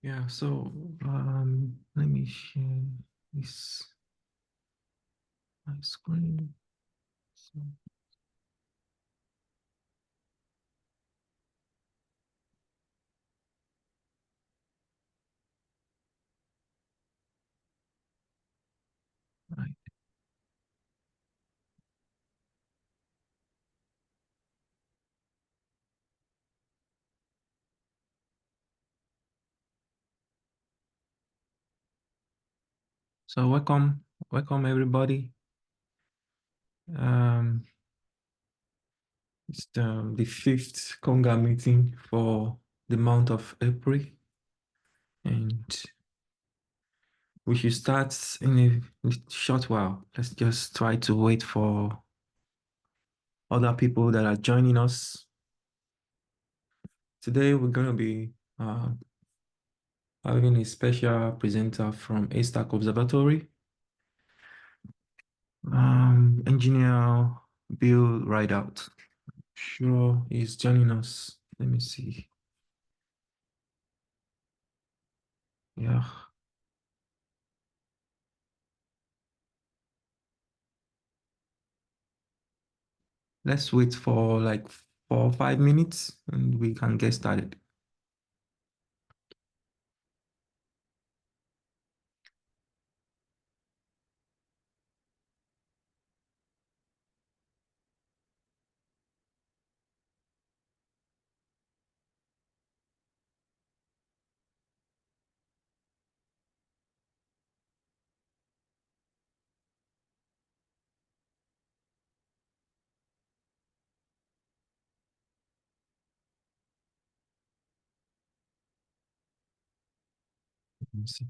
Yeah, so let me share this my screen. So, right. So welcome everybody. Um, it's the fifth CONGA meeting for the month of April, and we should start in a short while. Let's just try to wait for other people that are joining us. Today we're going to be having a special presenter from Haystack Observatory, engineer Bill Rideout. Sure, he's joining us. Let me see. Yeah. Let's wait for like 4 or 5 minutes and we can get started. Let me see.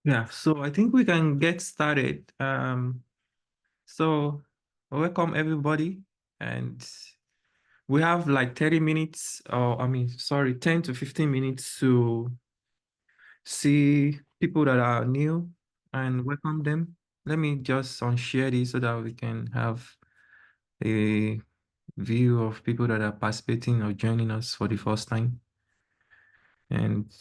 Yeah, so I think we can get started. So welcome everybody, and we have like 30 minutes, or I mean, sorry, 10 to 15 minutes to see people that are new and welcome them. Let me just unshare this so that we can have a view of people that are participating or joining us for the first time. And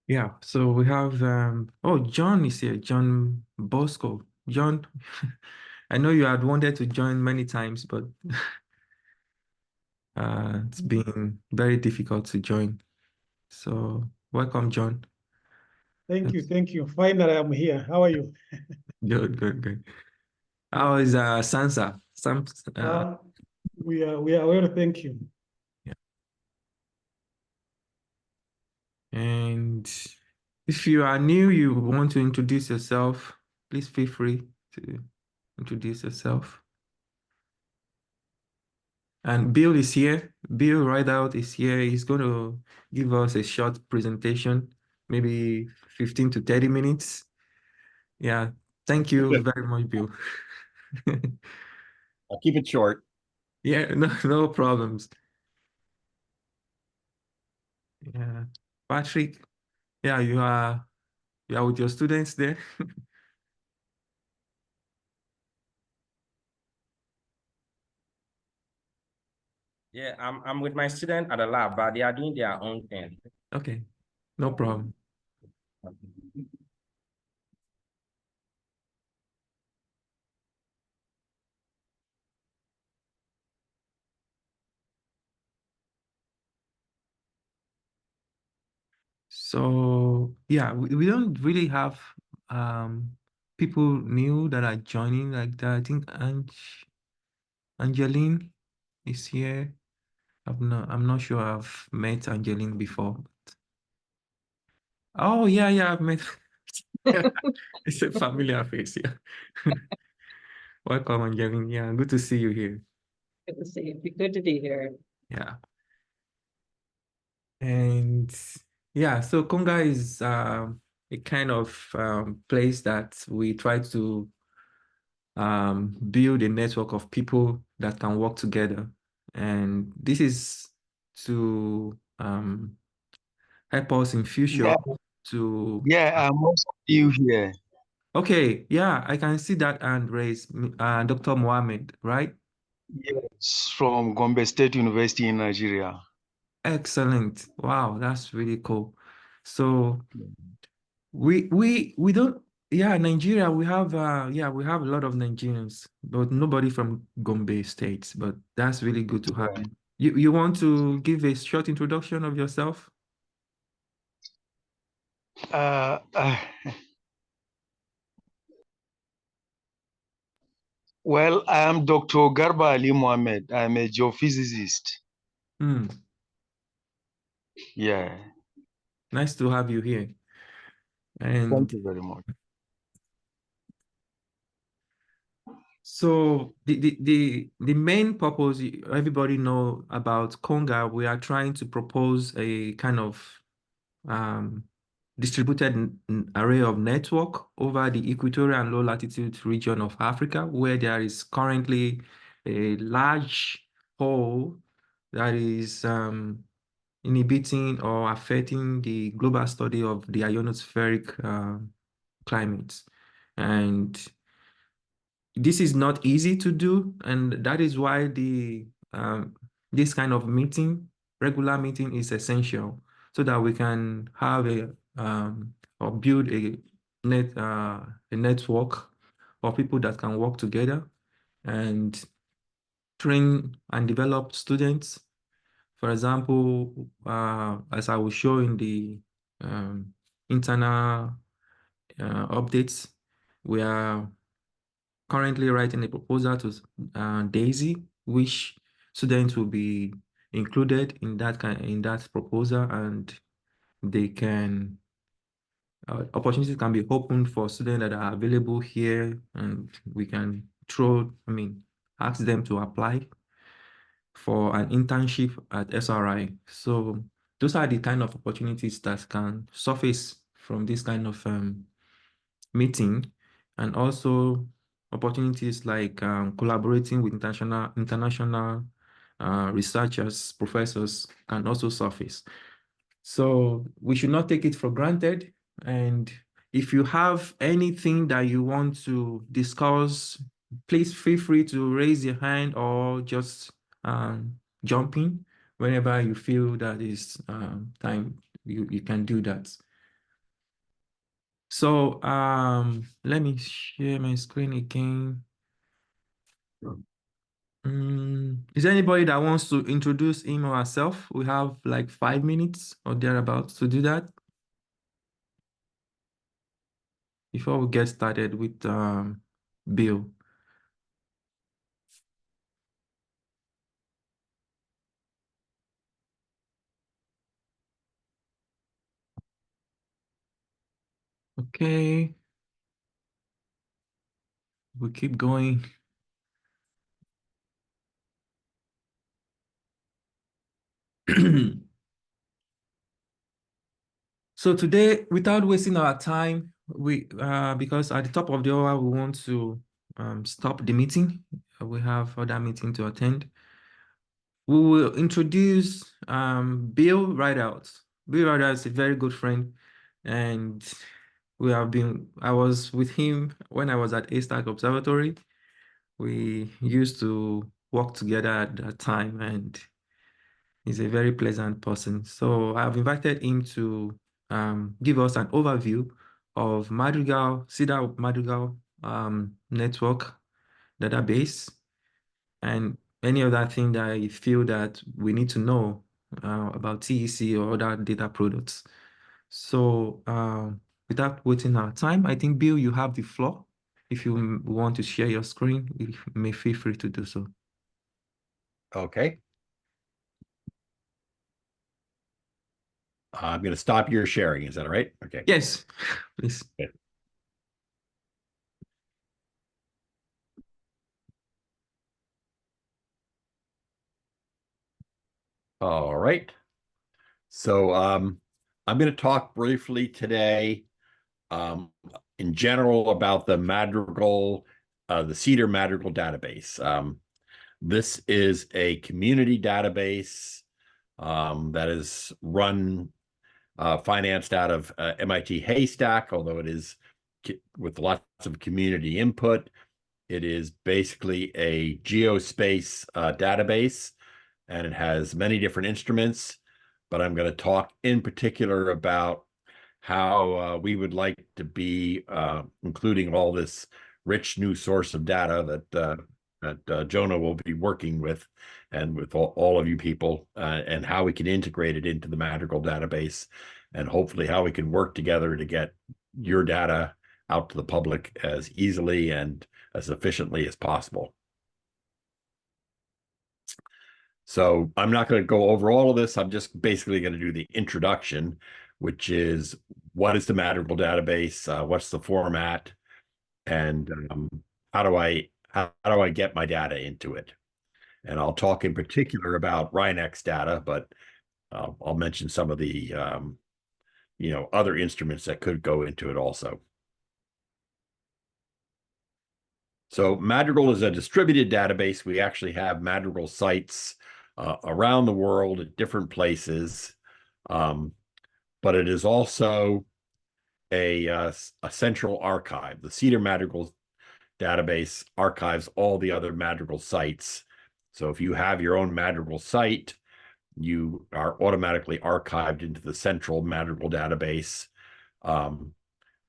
yeah, so we have, oh, John is here, John Bosco. John, I know you had wanted to join many times, but it's been very difficult to join. So welcome, John. Thank you. Thank you. Finally, I'm here. How are you? Good, good, good. How is Sansa? We are well, thank you. Yeah. And if you are new, you want to introduce yourself, please feel free to introduce yourself. And Bill is here. Bill Rideout is here. He's going to give us a short presentation, maybe 15 to 30 minutes. Yeah, thank you very much, Bill. I'll keep it short. Yeah, no problems. Yeah, Patrick, yeah, you are with your students there. Yeah, I'm with my student at the lab, but they are doing their own thing. Okay, no problem. So yeah, we don't really have people new that are joining like that. I think Angeline is here. I'm not sure I've met Angeline before. Oh yeah, I've met. It's a familiar face, yeah. Welcome, Angeline. Yeah, good to see you here. Good to see you. Good to be here. Yeah. And yeah, so CONGA is a kind of place that we try to build a network of people that can work together. And this is to help us in future to... Yeah, I'm also new here. Okay, yeah, I can see that hand raised, Dr. Mohammed, right? Yes, from Gombe State University in Nigeria. Excellent. Wow, that's really cool. So we don't, yeah, Nigeria, we have we have a lot of Nigerians, but nobody from Gombe State, but that's really good to have you. You want to give a short introduction of yourself? Uh, uh, well, I am Dr. Garba Ali Mohammed. I'm a geophysicist. Hmm. Yeah. Nice to have you here. And thank you very much. so the main purpose, everybody know about CONGA, we are trying to propose a kind of distributed array of network over the equatorial and low latitude region of Africa, where there is currently a large hole that is inhibiting or affecting the global study of the ionospheric climate. And this is not easy to do, and that is why this kind of meeting, regular meeting, is essential so that we can have or build a network of people that can work together and train and develop students. For example, as I will show in the internal updates, we are currently writing a proposal to DASI, which students will be included in that proposal, and they can opportunities can be opened for students that are available here, and we can ask them to apply for an internship at SRI. So those are the kind of opportunities that can surface from this kind of meeting. and also opportunities like collaborating with international researchers, professors can also surface. So we should not take it for granted. And if you have anything that you want to discuss, please feel free to raise your hand or just jump in whenever you feel that is time. You can do that. So let me share my screen again. Is there anybody that wants to introduce him or herself? We have like 5 minutes or thereabouts to do that before we get started with Bill. Okay. We keep going. So today, without wasting our time, because at the top of the hour, we want to stop the meeting. We have other meeting to attend. We will introduce Bill Rideout. Bill Rideout is a very good friend, and I was with him when I was at Haystack Observatory. We used to work together at that time, and he's a very pleasant person. So I've invited him to give us an overview of CEDAR-Madrigal network database and any other thing that I feel that we need to know about TEC or other data products. So without wasting our time, I think, Bill, you have the floor. If you want to share your screen, you may feel free to do so. Okay. I'm going to stop your sharing. Is that all right? Okay. Yes, please. Okay. All right. So I'm going to talk briefly today in general about the Madrigal, the CEDAR-Madrigal database. This is a community database that is run, financed out of MIT Haystack, although it is with lots of community input. It is basically a geospace database, and it has many different instruments, but I'm going to talk in particular about how we would like to be including all this rich new source of data that Jonah will be working with and with all of you people, and how we can integrate it into the Madrigal database, and hopefully how we can work together to get your data out to the public as easily and as efficiently as possible. So I'm not going to go over all of this. I'm just basically going to do the introduction, which is what is the Madrigal database, what's the format, and how do I get my data into it? And I'll talk in particular about RINEX data, but I'll mention some of the other instruments that could go into it also. So Madrigal is a distributed database. We actually have Madrigal sites around the world at different places, but it is also a central archive. The CEDAR-Madrigal database archives all the other Madrigal sites. So if you have your own Madrigal site, you are automatically archived into the central Madrigal database.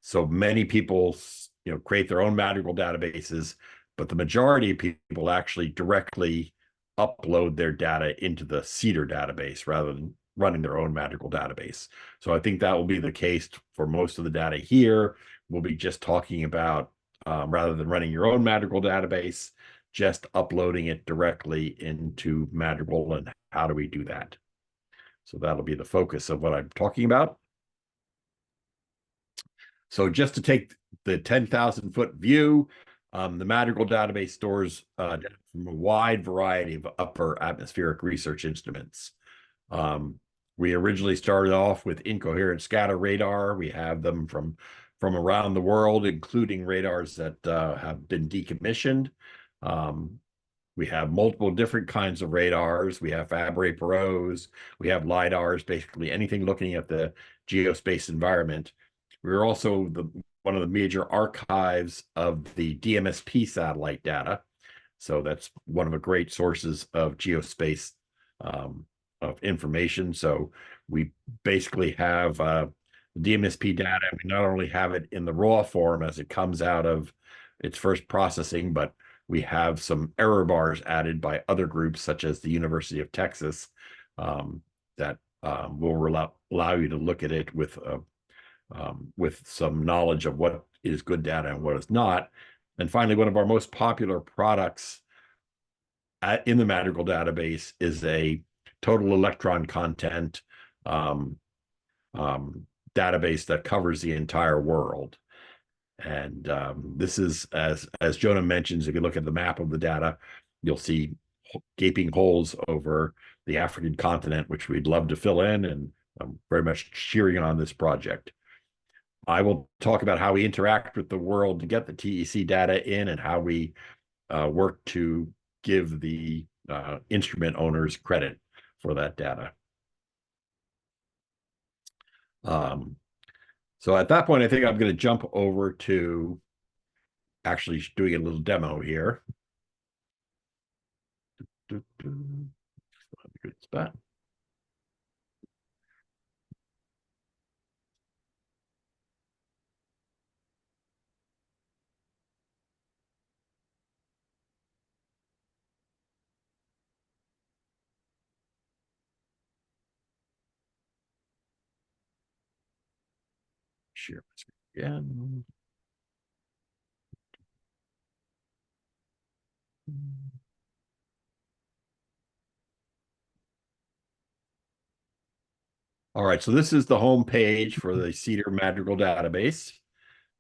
So many people create their own Madrigal databases, but the majority of people actually directly upload their data into the CEDAR database rather than running their own Madrigal database. So I think that will be the case for most of the data here. We'll be just talking about, rather than running your own Madrigal database, just uploading it directly into Madrigal, and how do we do that? So that'll be the focus of what I'm talking about. So just to take the 10,000-foot view, the Madrigal database stores data from a wide variety of upper atmospheric research instruments. We originally started off with incoherent scatter radar. We have them from from around the world, including radars that have been decommissioned. We have multiple different kinds of radars. We have Fabry-Perots. We have LIDARs, basically anything looking at the geospace environment. We're also one of the major archives of the DMSP satellite data. So that's one of the great sources of geospace of information. So we basically have DMSP data. We not only have it in the raw form as it comes out of its first processing, but we have some error bars added by other groups, such as the University of Texas, that will allow you to look at it with some knowledge of what is good data and what is not. And finally, one of our most popular products in the Madrigal database is a total electron content database that covers the entire world. And this is, as Jonah mentions, if you look at the map of the data, you'll see gaping holes over the African continent, which we'd love to fill in, and I'm very much cheering on this project. I will talk about how we interact with the world to get the TEC data in, and how we work to give the instrument owners credit for that data. So at that point, I think I'm going to jump over to actually doing a little demo here. Good spot. Share my screen again. All right, so this is the home page for the CEDAR-Madrigal database.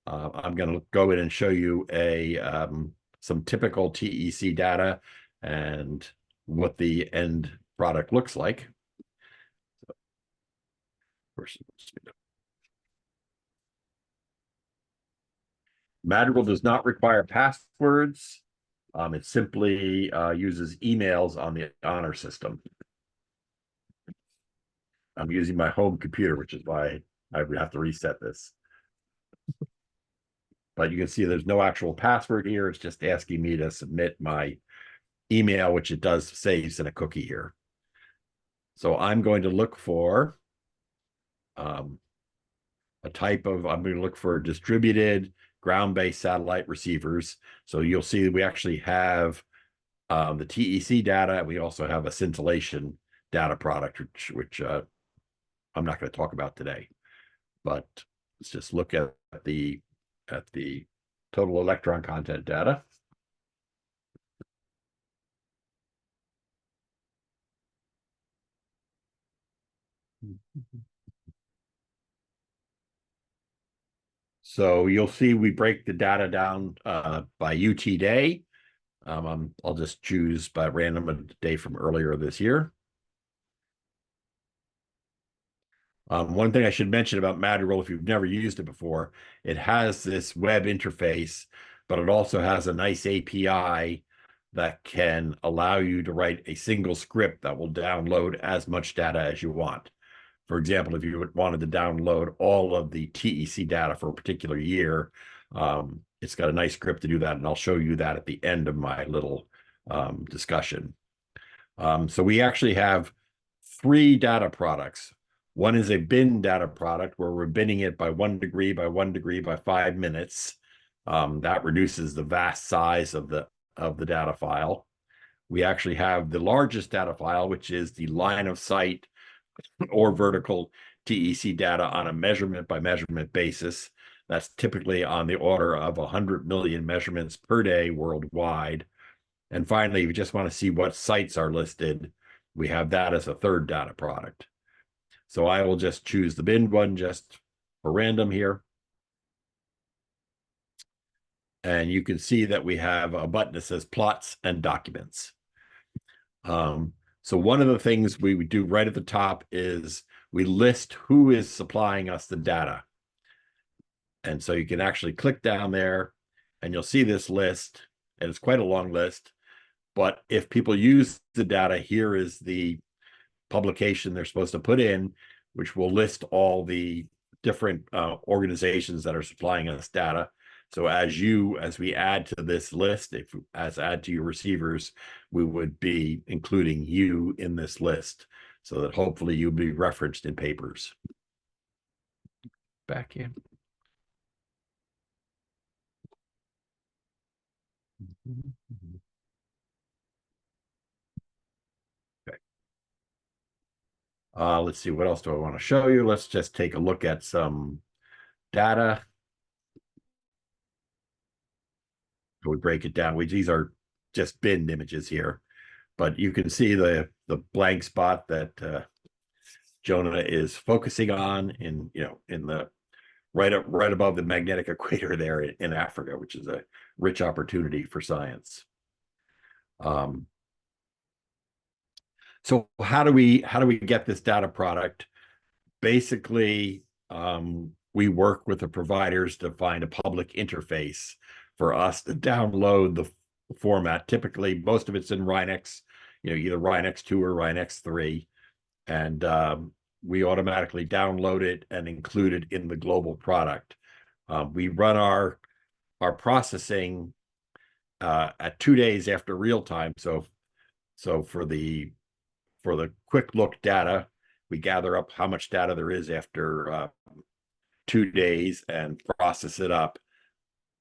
I'm going to go in and show you some typical TEC data and what the end product looks like. So, first, Madrigal does not require passwords. It simply uses emails on the honor system. I'm using my home computer, which is why I have to reset this. But you can see there's no actual password here. It's just asking me to submit my email, which it does saves in a cookie here. So I'm going to look for I'm going to look for distributed ground-based satellite receivers. So you'll see that we actually have the TEC data, and we also have a scintillation data product, which I'm not going to talk about today. But let's just look at the total electron content data. So you'll see we break the data down by UT day. I'll just choose by random a day from earlier this year. One thing I should mention about Madrigal, if you've never used it before, it has this web interface, but it also has a nice API that can allow you to write a single script that will download as much data as you want. For example, if you wanted to download all of the TEC data for a particular year, it's got a nice script to do that, and I'll show you that at the end of my little discussion. So we actually have 3 data products. One is a bin data product where we're binning it by 1 degree by 1 degree by 5 minutes. That reduces the vast size of the data file. We actually have the largest data file, which is the line of sight or vertical TEC data on a measurement by measurement basis. That's typically on the order of 100 million measurements per day worldwide. And finally, if you just want to see what sites are listed, we have that as a 3rd data product. So I will just choose the bin one just for random here. And you can see that we have a button that says plots and documents. So one of the things we do right at the top is we list who is supplying us the data. And so you can actually click down there and you'll see this list, and it's quite a long list. But if people use the data, here is the publication they're supposed to put in, which will list all the different organizations that are supplying us data. So as we add to this list, add to your receivers, we would be including you in this list so that hopefully you'll be referenced in papers. Back in. Okay. Let's see, what else do I want to show you? Let's just take a look at some data. We break it down. These are just binned images here, but you can see the blank spot that Jonah is focusing on in the right above the magnetic equator there in Africa, which is a rich opportunity for science. So how do we get this data product? Basically, we work with the providers to find a public interface for us to download the format. Typically, most of it's in Rhinex, either Rhinex 2 or Rhinex 3, and we automatically download it and include it in the global product. We run our processing at 2 days after real time. So for the quick look data, we gather up how much data there is after 2 days and process it up.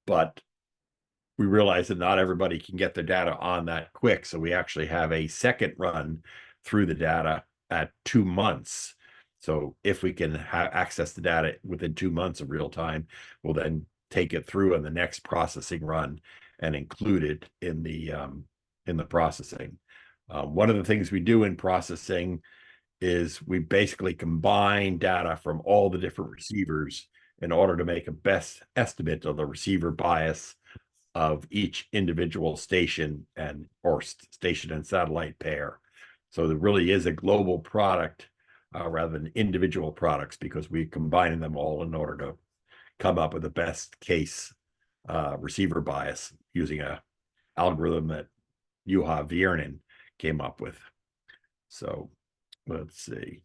But we realize that not everybody can get the data on that quick. So we actually have a second run through the data at 2 months. So if we can access the data within 2 months of real time, we'll then take it through in the next processing run and include it in the processing. One of the things we do in processing is we basically combine data from all the different receivers in order to make a best estimate of the receiver bias of each individual station or station and satellite pair. So there really is a global product rather than individual products, because we combine them all in order to come up with the best case receiver bias using a algorithm that Juha Viernen came up with. So let's see.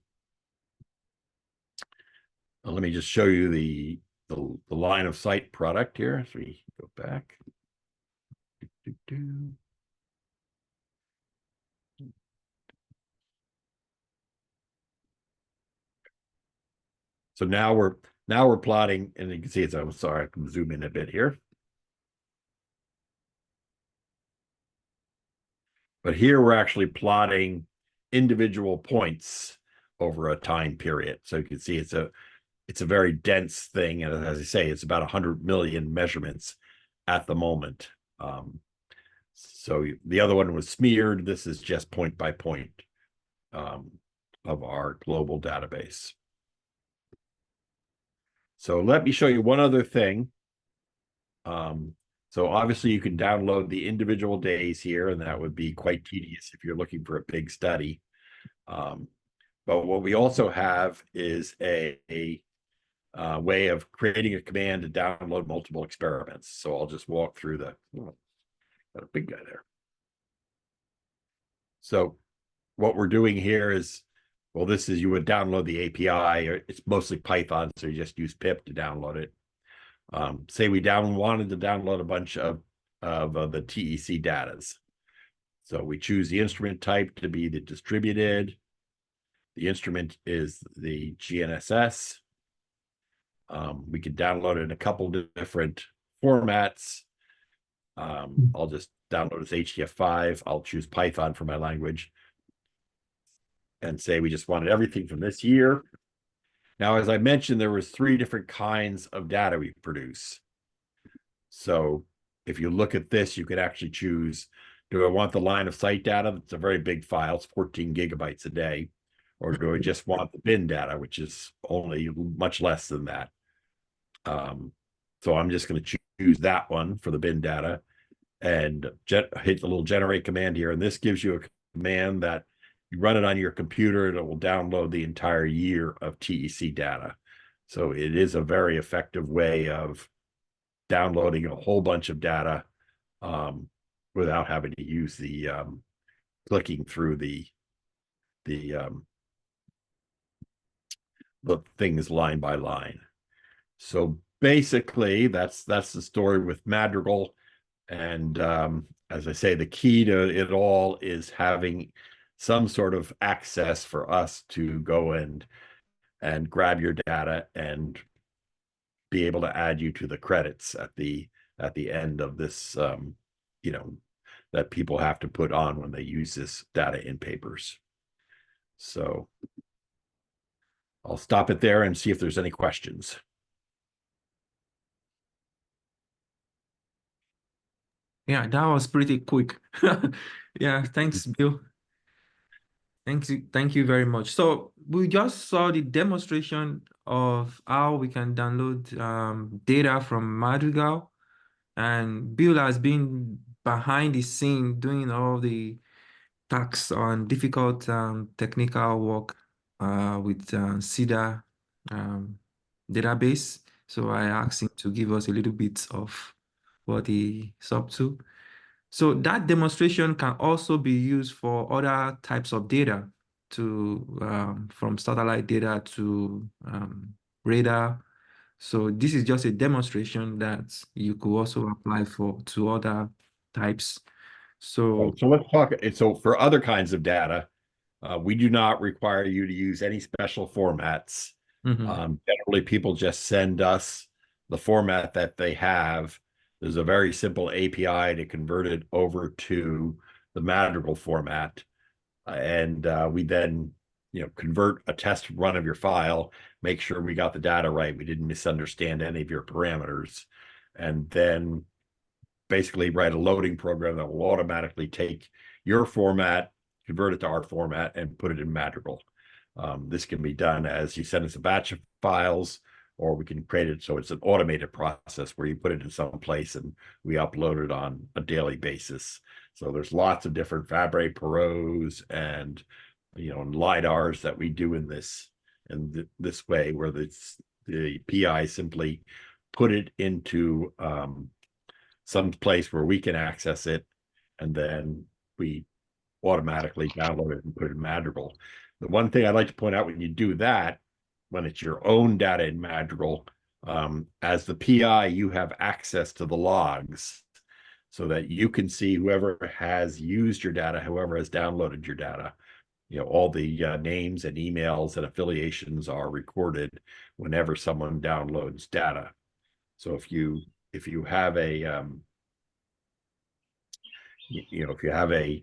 Let me just show you the line of sight product here as we go back. So now we're plotting, and you can see I'm sorry, I can zoom in a bit here. But here we're actually plotting individual points over a time period. So you can see it's a very dense thing, and as I say, it's about 100 million measurements at the moment. So the other one was smeared. This is just point by point of our global database. So let me show you one other thing. So obviously you can download the individual days here, and that would be quite tedious if you're looking for a big study. But what we also have is a way of creating a command to download multiple experiments. So I'll just walk through got a big guy there. So what we're doing here is, well, you would download the API, or it's mostly Python, so you just use pip to download it. Say we wanted to download a bunch of the TEC datas. So we choose the instrument type to be the distributed. The instrument is the GNSS. We could download it in a couple of different formats. I'll just download as HTF5. I'll choose Python for my language and say we just wanted everything from this year. Now, as I mentioned, there was 3 different kinds of data we produce. So if you look at this, you could actually choose, do I want the line of sight data? It's a very big file. It's 14 gigabytes a day. Or do I just want the bin data, which is only much less than that? So I'm just going to choose that one for the bin data and hit the little generate command here. And this gives you a command that you run it on your computer, and it will download the entire year of TEC data. So it is a very effective way of downloading a whole bunch of data without having to use the clicking through the things line by line. So basically, that's the story with Madrigal. And as I say, the key to it all is having some sort of access for us to go and grab your data and be able to add you to the credits at the end of this, that people have to put on when they use this data in papers. So I'll stop it there and see if there's any questions. Yeah, that was pretty quick. Yeah, thanks, Bill. Thank you very much. So we just saw the demonstration of how we can download data from Madrigal, and Bill has been behind the scene doing all the tasks on difficult technical work with CEDAR database. So I asked him to give us a little bit of what he's up to. So that demonstration can also be used for other types of data, to from satellite data to radar. So this is just a demonstration that you could also apply to other types. So let's talk. So for other kinds of data, we do not require you to use any special formats. Generally, people just send us the format that they have. There's a very simple API to convert it over to the Madrigal format. And we then, convert a test run of your file, make sure we got the data right, we didn't misunderstand any of your parameters, and then basically write a loading program that will automatically take your format, convert it to our format, and put it in Madrigal. This can be done as you send us a batch of files, or we can create it so it's an automated process where you put it in some place and we upload it on a daily basis. So there's lots of different Fabre Perot's and LiDARs that we do in this way, where the PI simply put it into some place where we can access it, and then we automatically download it and put it in Madrigal. The one thing I'd like to point out, when you do that, when it's your own data in Madrigal, as the PI, you have access to the logs so that you can see whoever has used your data, whoever has downloaded your data. All the names and emails and affiliations are recorded whenever someone downloads data. So if you have a if you have a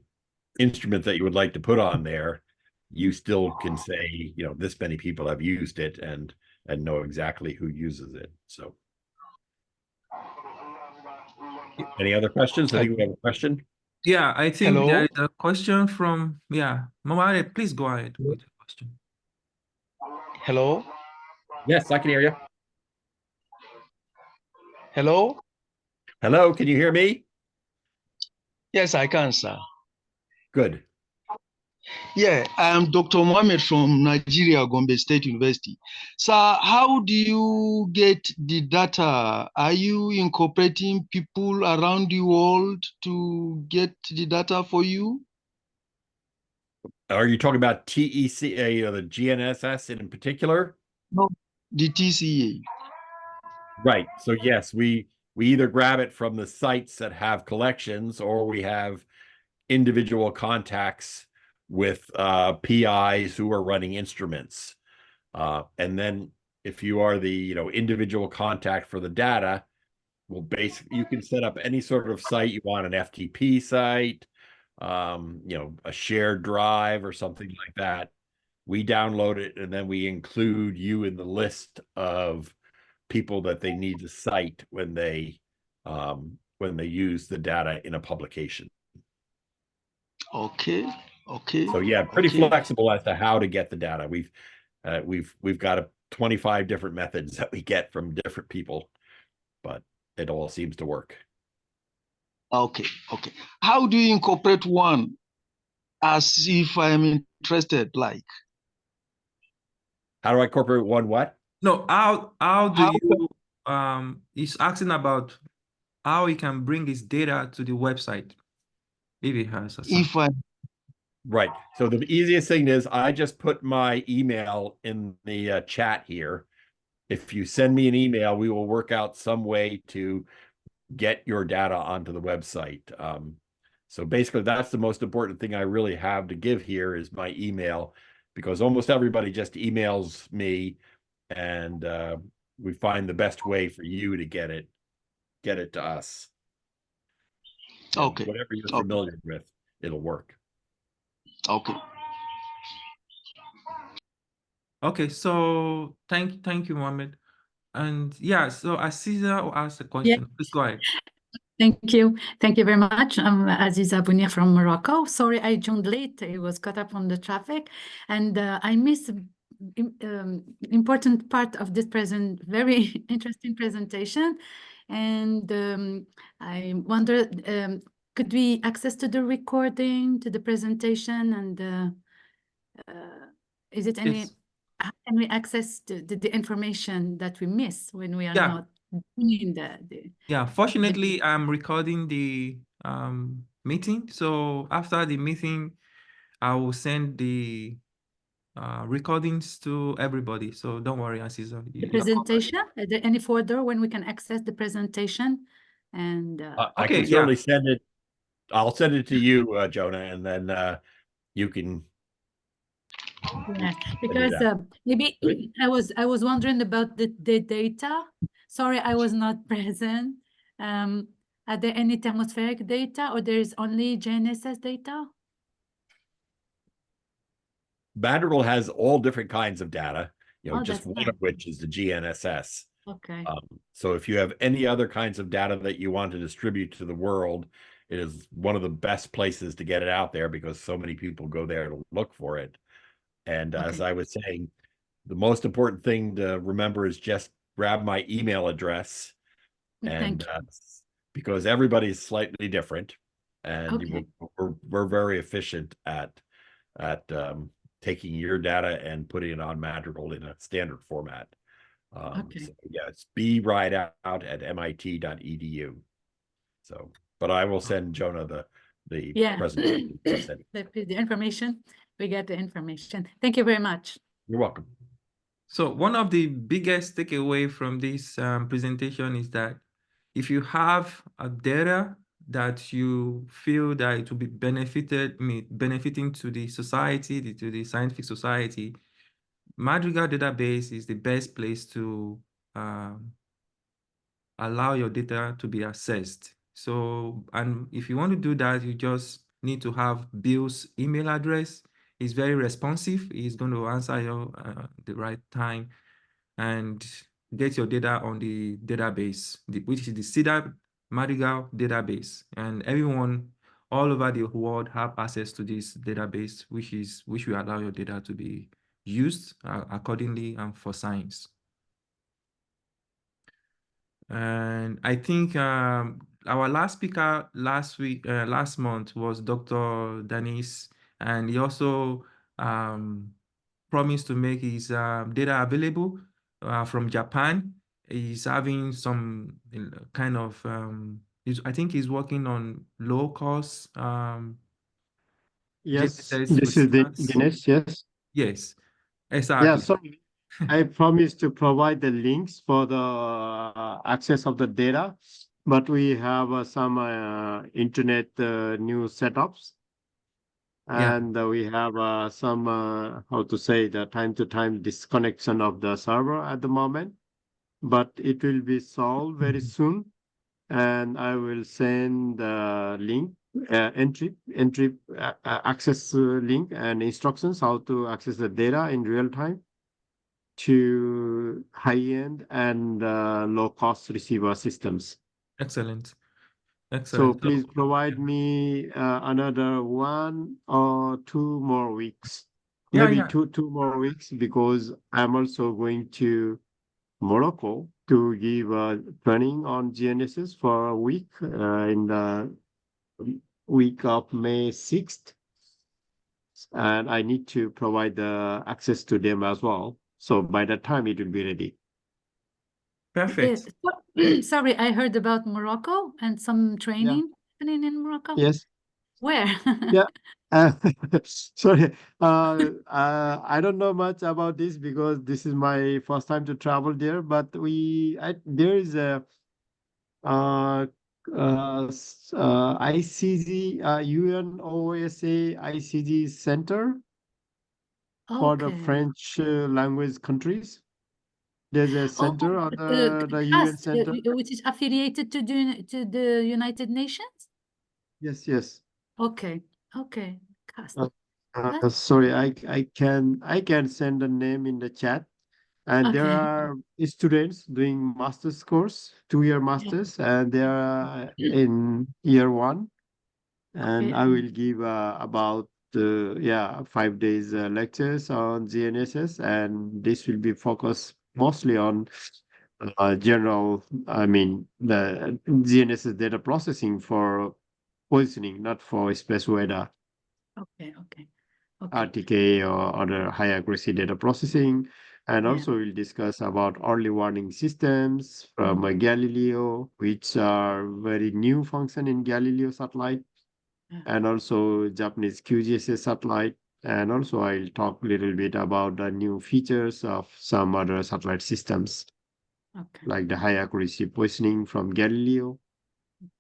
instrument that you would like to put on there, you still can say, this many people have used it and know exactly who uses it. So any other questions? I think we have a question. yeah, I think Hello? there is a question from, Mamare, please go ahead with the question. Hello? Yes, I can hear you. Hello? Hello, can you hear me? Yes, I can, sir. Good. Yeah, I am Dr. Mohammed from Nigeria, Gombe State University. Sir, how do you get the data? Are you incorporating people around the world to get the data for you? Are you talking about TEC, the GNSS in particular? No, the TCA. Right. So yes, we either grab it from the sites that have collections, or we have individual contacts with PIs who are running instruments. And then if you are the individual contact for the data, well, basically you can set up any sort of site you want, an FTP site, a shared drive or something like that. We download it, and then we include you in the list of people that they need to cite when they use the data in a publication. Okay. Okay. So yeah, pretty flexible as to how to get the data. We've got 25 different methods that we get from different people, but it all seems to work. Okay. Okay. How do you incorporate one as if I am interested, like? How do I incorporate one what? No, how do How you he's asking about how he can bring his data to the website if he has a if I Right. So the easiest thing is I just put my email in the chat here. If you send me an email, we will work out some way to get your data onto the website. So basically, that's the most important thing I really have to give here is my email, because almost everybody just emails me, and we find the best way for you to get it to us. And okay. whatever you're Okay. familiar with, it'll work. Okay. Okay, so thank you, Mohammed. And yeah, so Aziza will ask a question. Please go ahead. Thank you. Thank you very much. I'm Aziza Bounia from Morocco. Sorry, I joined late. I was caught up on the traffic, and I missed important part of this very interesting presentation. And I wonder, could we access to the recording, to the presentation, and is it any? Yes. How can we access the information that we miss when we are Yeah. not doing the Yeah, fortunately, I'm recording the meeting. So after the meeting, I will send the recordings to everybody. So don't worry, Aziza. the You're covered. presentation? Are there any folder when we can access the presentation? And I Okay, can certainly send it. I'll send it to you, Jonah, and then you can. yeah, because maybe I was wondering about the data. Sorry, I was not present. Are there any thermospheric data, or there is only GNSS data? Madrigal has all different kinds of data, Oh, just that's one nice. of which is the GNSS. Okay. So if you have any other kinds of data that you want to distribute to the world, it is one of the best places to get it out there because so many people go there to look for it. And as Okay. I was saying, the most important thing to remember is just grab my email address, Thank and because everybody's slightly different, and Okay. we're very efficient at taking your data and putting it on Madrigal in a standard format. Okay. So yeah, it's Rideout@mit.edu. So, but I will send Jonah the Yeah. presentation. The information, we get the information. Thank you very much. You're welcome. So one of the biggest takeaway from this presentation is that if you have a data that you feel that it will be benefiting to the society, to the scientific society, Madrigal database is the best place to allow your data to be accessed. So, and if you want to do that, you just need to have Bill's email address. He's very responsive. He's going to answer you the right time and get your data on the database, which is the CEDAR-Madrigal database. And everyone all over the world have access to this database, which will allow your data to be used accordingly and for science. And I think our last speaker last month was Dr. Danis, and he also promised to make his data available from Japan. He's having some kind of, I think he's working on low cost Yes, GNSS this is the receivers. Guinness, yes. Yes, Yeah, exactly. sorry. I promised to provide the links for the access of the data, but we have some internet new setups, Yeah. and we have some, how to say, the time-to-time disconnection of the server at the moment, but it will be solved very soon, and I will send the link, entry access link and instructions how to access the data in real time to high-end and low-cost receiver systems. Excellent. So Excellent. please provide me another 1 or 2 more weeks. Yeah, Maybe yeah. two more weeks, because I'm also going to Morocco to give training on GNSS for a week in the week of May 6th. And I need to provide the access to them as well. So by that time, it will be ready. Perfect. Sorry, I heard about Morocco and some training happening in Morocco. Yes. Where? Yeah. Sorry. I don't know much about this because this is my first time to travel there. But there is a ICG UNOSA ICG Center for the Okay. French language countries. There's a center on the UN CAST, center. which is affiliated to the United Nations? Yes. Okay. CAST. Sorry, I can send a name in the chat. And there Okay. are students doing master's course, 2-year masters, and they are in year 1. And I will give about 5 days lectures on GNSS, and this will be focused mostly on general, the GNSS data processing for positioning, not for space weather, Okay. RTK or other high accuracy data processing. And also we'll discuss about early warning systems from Galileo, which are very new function in Galileo satellite, and also Japanese QGIS satellite. And also I'll talk a little bit about the new features of some other satellite systems, like the high accuracy positioning from Galileo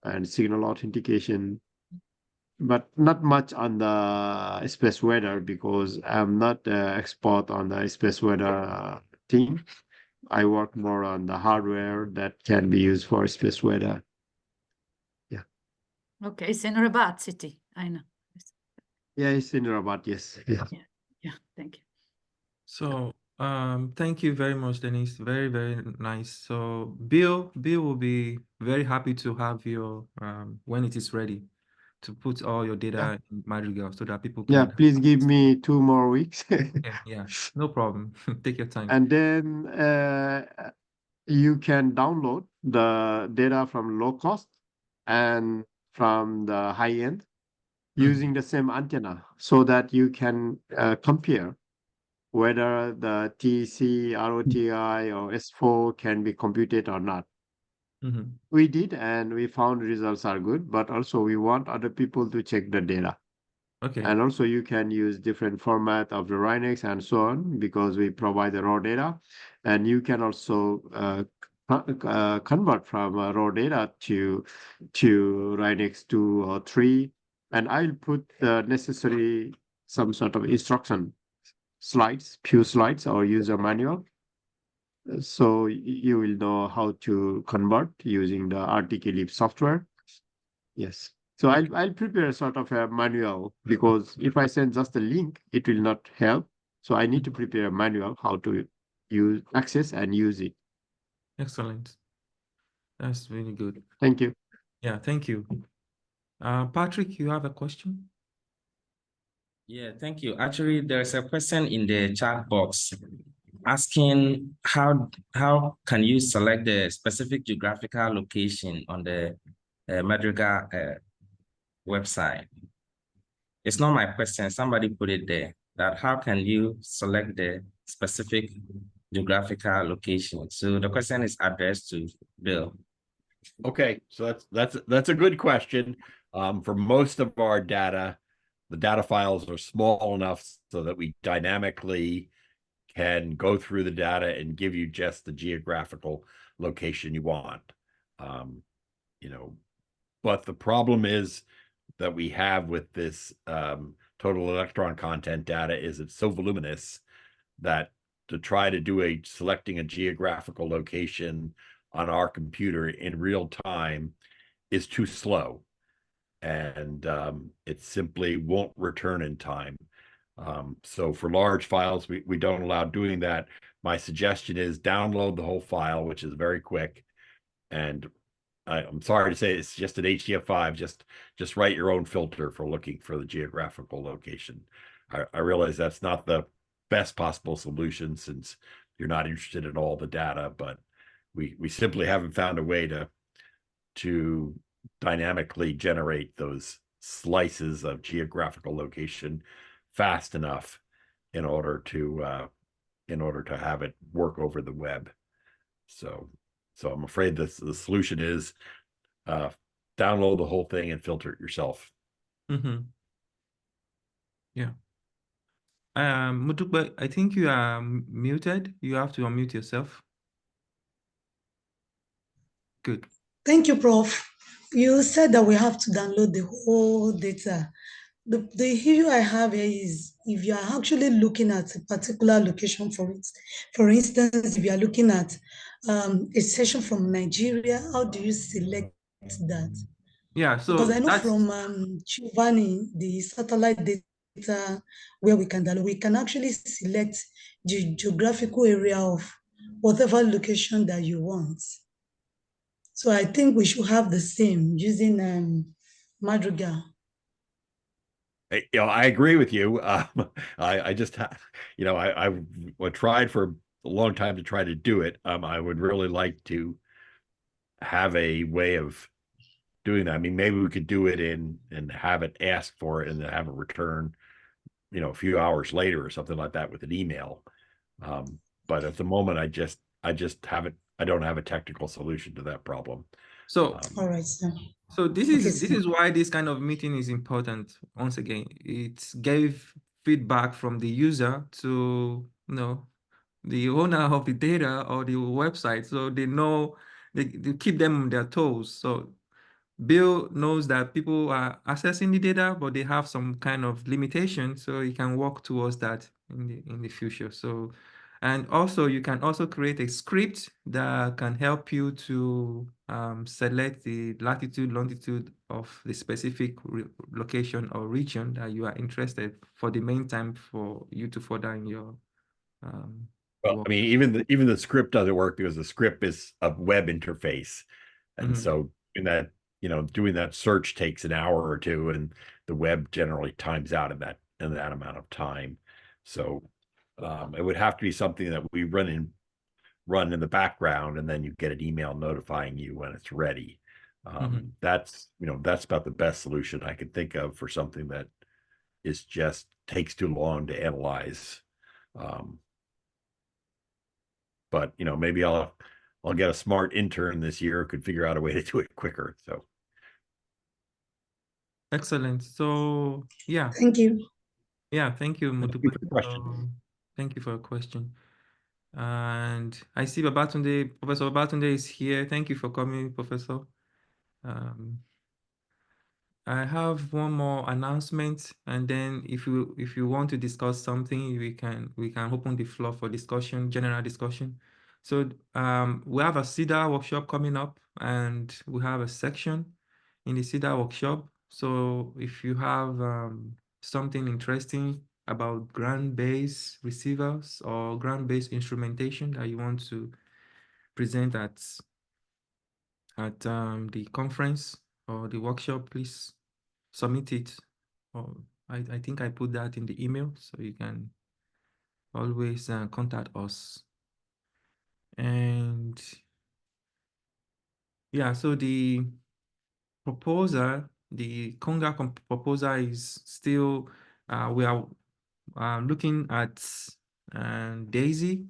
and signal authentication, but not much on the space weather because I'm not an expert on the space weather thing. I work more on the hardware that can be used for space weather. Yeah. Okay, it's in Rabat city, I know. Yeah, it's in Rabat, yes. Yeah, thank you. So thank you very much, Denise. Very, very nice. So Bill will be very happy to have you when it is ready to put all your data in Madrigal so that people can. Yeah, please give me 2 more weeks. Yeah, no problem. Take your time. And then you can download the data from low cost and from the high end using the same antenna so that you can compare whether the TC, ROTI, or S4 can be computed or not. We did, and we found results are good, but also we want other people to check the data. Okay. And also you can use different format of the RINEX and so on because we provide the raw data. And you can also convert from raw data to RINEX 2 or 3. And I'll put the necessary some sort of instruction slides, few slides or user manual. So you will know how to convert using the RTK-Lib software. Yes. So I'll prepare a sort of a manual because if I send just a link, it will not help. So I need to prepare a manual how to access and use it. Excellent. That's really good. Thank you. Yeah, thank you. Patrick, you have a question? Yeah, thank you. Actually, there's a question in the chat box asking how can you select the specific geographical location on the Madrigal website. It's not my question. Somebody put it there. That how can you select the specific geographical location? So the question is addressed to Bill. Okay, so that's a good question. For most of our data, the data files are small enough so that we dynamically can go through the data and give you just the geographical location you want. But the problem is that we have with this total electron content data is it's so voluminous that to try to do selecting a geographical location on our computer in real time is too slow. And it simply won't return in time. So for large files, we don't allow doing that. My suggestion is download the whole file, which is very quick. And I'm sorry to say it's just an HDF5. Just write your own filter for looking for the geographical location. I realize that's not the best possible solution since you're not interested in all the data, but we simply haven't found a way to dynamically generate those slices of geographical location fast enough in order to in order to have it work over the web. So I'm afraid the solution is download the whole thing and filter it yourself. Yeah. Mutukbe, I think you are muted. You have to unmute yourself. Good. Thank you, Prof. You said that we have to download the whole data. The issue I have here is if you are actually looking at a particular location, for instance, if you are looking at a session from Nigeria, how do you select that? Yeah, so Because I know that's from Chivani, the satellite data where we can actually select the geographical area of whatever location that you want. So I think we should have the same using Madrigal. I agree with you. I just, I tried for a long time to try to do it. I would really like to have a way of doing that. I mean, maybe we could do it and have it ask for it and then have it return, a few hours later or something like that with an email. But at the moment, I just haven't. I don't have a technical solution to that problem. so. All right, sir. So this Okay, is why this kind of meeting is important. Once again, it gave feedback from the user to the owner of the data or the website, so they know they keep them on their toes. So Bill knows that people are accessing the data, but they have some kind of limitation, so you can work towards that in the future. So, and also you can also create a script that can help you to select the latitude, longitude of the specific location or region that you are interested for the main time for you to further in your Well, work. I mean, even the script doesn't work because the script is a web interface, and so doing that search takes an hour or two, and the web generally times out in that amount of time. So it would have to be something that we run in the background, and then you get an email notifying you when it's ready. That's about the best solution I could think of for something that is just takes too long to analyze. But maybe I'll get a smart intern this year who could figure out a way to do it quicker. So excellent. So yeah. Thank you. Yeah, thank you, thank you Mutukbe. for the question. Thank you for your question. And I see Babatunde, Professor Babatunde is here. Thank you for coming, Professor. I have one more announcement, and then if you want to discuss something, we can open the floor for discussion, general discussion. So we have a CEDAR workshop coming up, and we have a section in the CEDAR workshop. So if you have something interesting about ground-based receivers or ground-based instrumentation that you want to present at the conference or the workshop, please submit it. Or I think I put that in the email, so you can always contact us. And yeah, so the proposal, the CONGA proposal is still, we are looking at DASI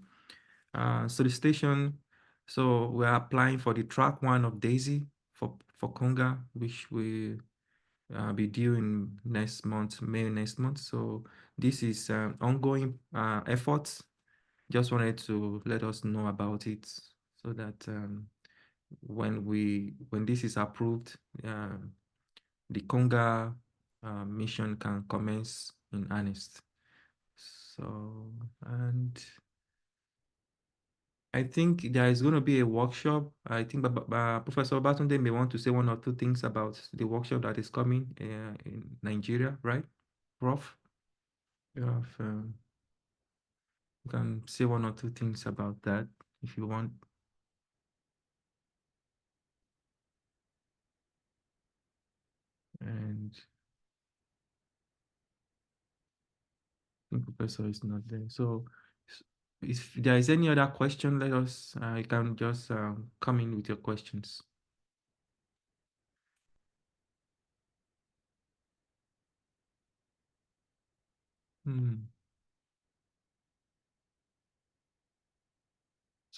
solicitation. So we are applying for the track 1 of DASI for CONGA, which will be due in next month, May next month. So this is ongoing efforts. Just wanted to let us know about it so that when this is approved, the CONGA mission can commence in earnest. So, and I think there is going to be a workshop. I think Professor Batunde may want to say one or two things about the workshop that is coming in Nigeria, right, Prof? You can say one or two things about that if you want. And I think Professor is not there. So if there is any other question, let us, you can just come in with your questions.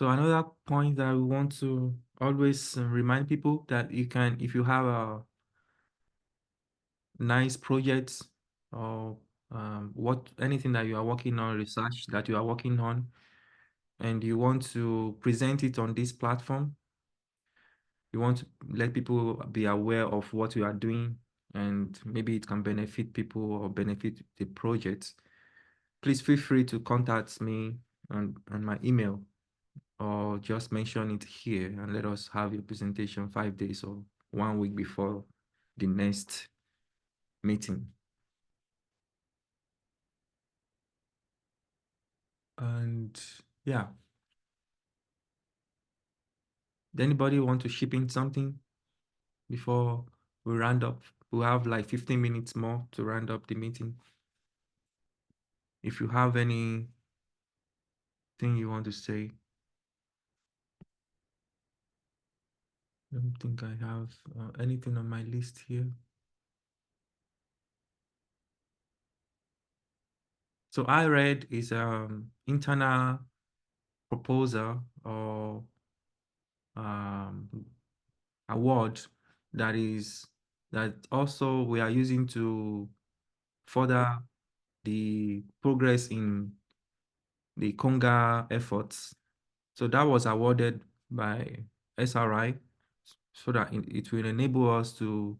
So another point that we want to always remind people that you can, if you have a nice project or anything that you are working on, research that you are working on, and you want to present it on this platform, you want to let people be aware of what you are doing, and maybe it can benefit people or benefit the project, please feel free to contact me on my email, or just mention it here and let us have your presentation 5 days or 1 week before the next meeting. And yeah. Does anybody want to ship in something before we round up? We have like 15 minutes more to round up the meeting. If you have anything you want to say. I don't think I have anything on my list here. So IRAD is internal proposal or award that also we are using to further the progress in the CONGA efforts. So that was awarded by SRI so that it will enable us to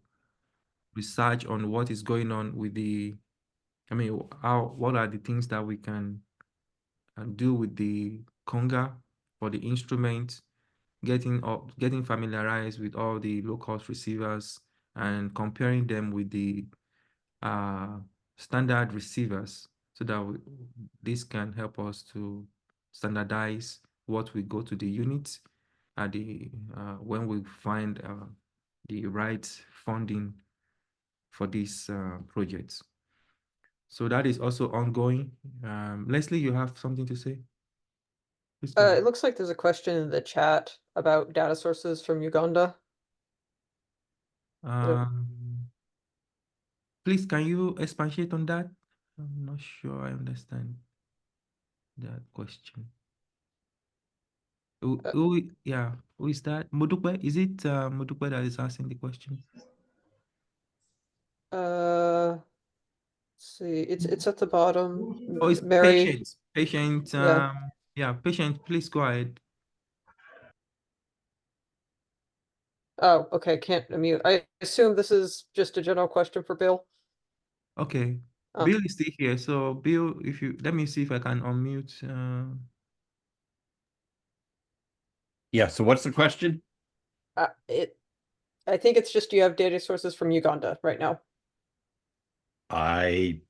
research on what is going on with what are the things that we can do with the CONGA for the instrument, getting familiarized with all the low-cost receivers and comparing them with the standard receivers, so that this can help us to standardize what we go to the units at when we find the right funding for these projects. So that is also ongoing. Leslie, you have something to say? It looks like there's a question in the chat about data sources from Uganda. Please, can you expatiate on that? I'm not sure I understand that question. Who is that? Mudukwe? Is it Mudukwe that is asking the question? Let's see, it's at the bottom. Oh, it's Mary. Patient. Yeah. Patient, please go ahead. Oh, okay, can't unmute. I assume this is just a general question for Bill. Okay. Bill is still here. So Bill, let me see if I can unmute. Yeah, so what's the question? I think it's just, do you have data sources from Uganda right now? I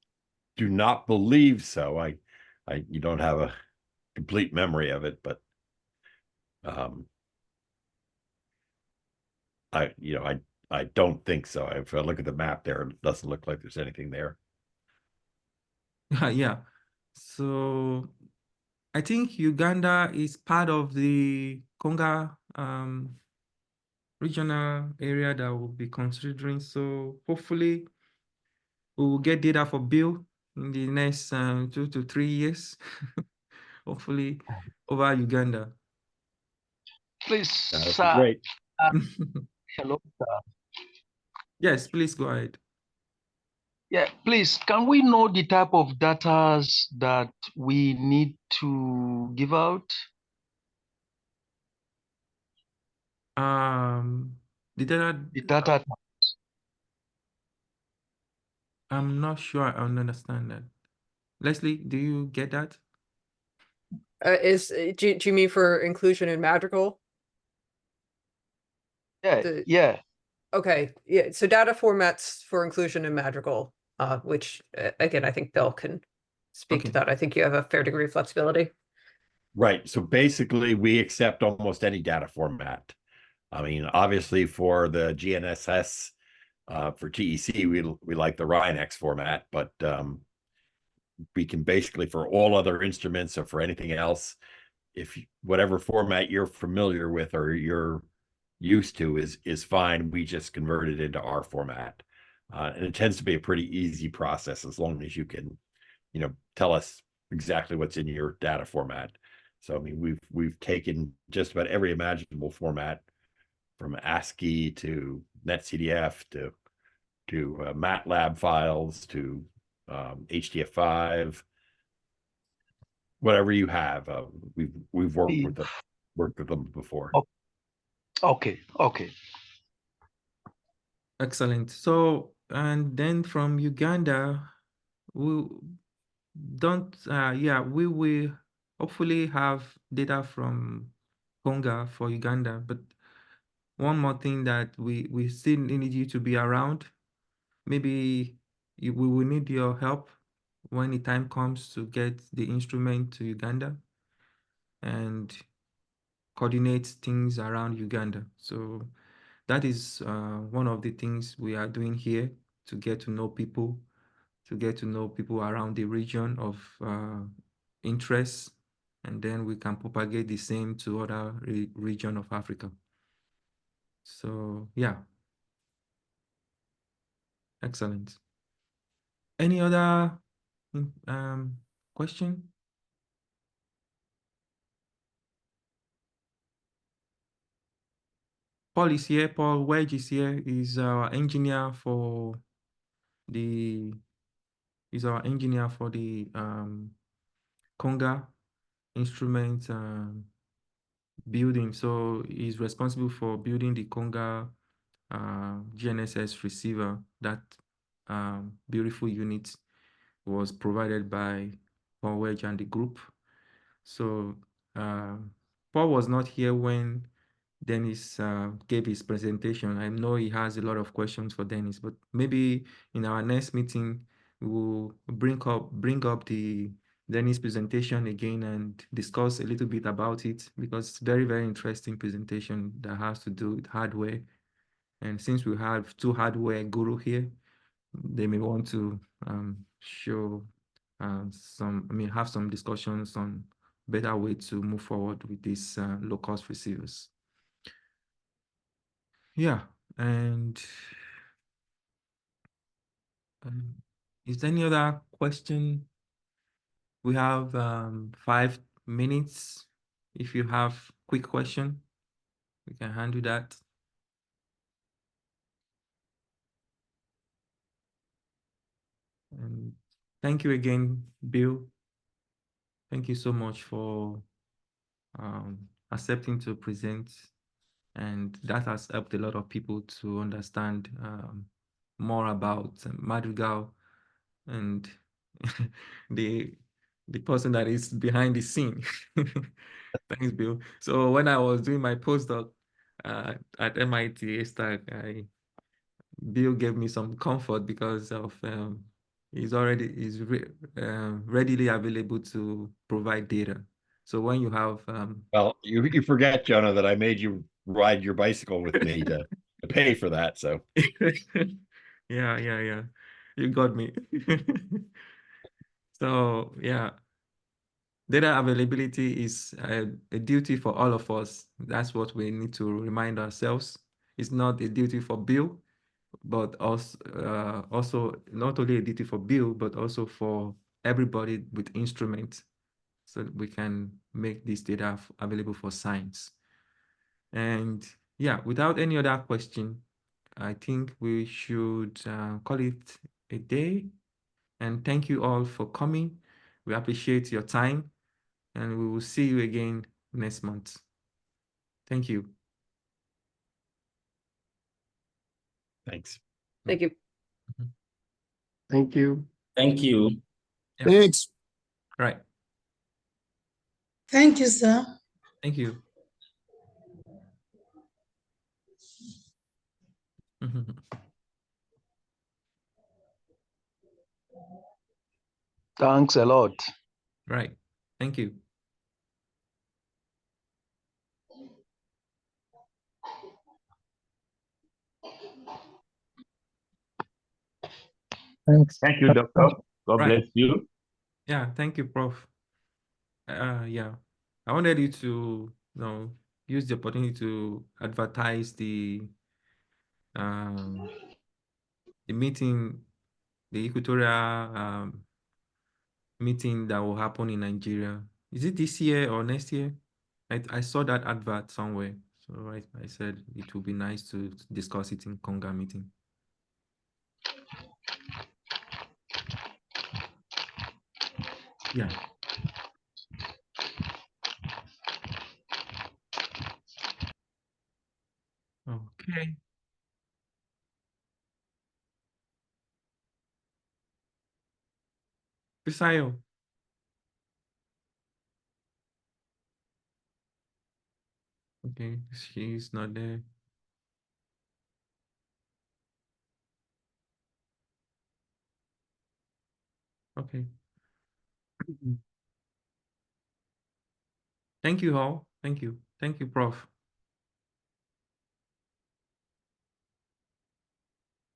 do not believe so. You don't have a complete memory of it, but I don't think so. If I look at the map there, it doesn't look like there's anything there. Yeah. So I think Uganda is part of the CONGA regional area that we'll be considering. So hopefully we will get data for Bill in the next 2 to 3 years. Hopefully over Uganda. Please, That's sir. great. Hello, sir. Yes, please go ahead. Yeah, please, can we know the type of data that we need to give out? The data. I'm not sure I understand that. Leslie, do you get that? Do you mean for inclusion in Madrigal? Yeah. Okay, yeah. So data formats for inclusion in Madrigal, which again, I think Bill can speak to that. I think you have a fair degree of flexibility. Right. So basically, we accept almost any data format. I mean, obviously, for the GNSS, for TEC, we like the RINEX format, but we can basically, for all other instruments or for anything else, if whatever format you're familiar with or you're used to is fine. We just convert it into our format, and it tends to be a pretty easy process as long as you can, tell us exactly what's in your data format. So I mean, we've taken just about every imaginable format, from ASCII to NetCDF to MATLAB files to HDF5, whatever you have. We've worked with them before. Okay. Excellent. So, and then from Uganda, we we will hopefully have data from CONGA for Uganda, but one more thing that we still need you to be around. Maybe we will need your help when the time comes to get the instrument to Uganda and coordinate things around Uganda. So that is one of the things we are doing here, to get to know people, around the region of interest, and then we can propagate the same to other region of Africa. So yeah, excellent. Any other question? Paul is here. Paul Wedge is here. He's our engineer for the CONGA instrument building. So he's responsible for building the CONGA GNSS receiver. That beautiful unit was provided by Paul Wedge and the group. So Paul was not here when Dennis gave his presentation. I know he has a lot of questions for Dennis, but maybe in our next meeting, we will bring up the Dennis presentation again and discuss a little bit about it, because it's very, very interesting presentation that has to do with hardware. And since we have two hardware guru here, they may want to show have some discussions on better way to move forward with these low-cost receivers. Yeah, and is there any other question? We have 5 minutes. If you have quick question, we can handle that. And thank you again, Bill. Thank you so much for accepting to present, and that has helped a lot of people to understand more about Madrigal and the person that is behind the scene. Thanks, Bill. So when I was doing my postdoc at MIT Haystack, Bill gave me some comfort because of he's readily available to provide data. So when you have well, you forget, Jonah, that I made you ride your bicycle with me to pay for that. So yeah, you got me. So yeah, data availability is a duty for all of us. That's what we need to remind ourselves. It's not a duty for Bill, but also not only a duty for Bill, but also for everybody with instruments, so that we can make this data available for science. And yeah, without any other question, I think we should call it a day. And thank you all for coming. We appreciate your time, and we will see you again next month. Thank you. thanks. Thank you. Thank you. Thank you. Yeah. Thanks. Right. Thank you, sir. Thank you. Thanks a lot. Right. Thank you. Thanks. Thank you, Doctor. God Right. bless you. Yeah, thank you, Prof. Yeah, I wanted you to, use the opportunity to advertise the meeting, the equatorial meeting that will happen in Nigeria Is it this year or next year? I saw that advert somewhere. So I said it would be nice to discuss it in CONGA meeting. Yeah. Okay. Fisayo. Okay, she's not there. Okay. Thank you all. Thank you. Thank you, Prof.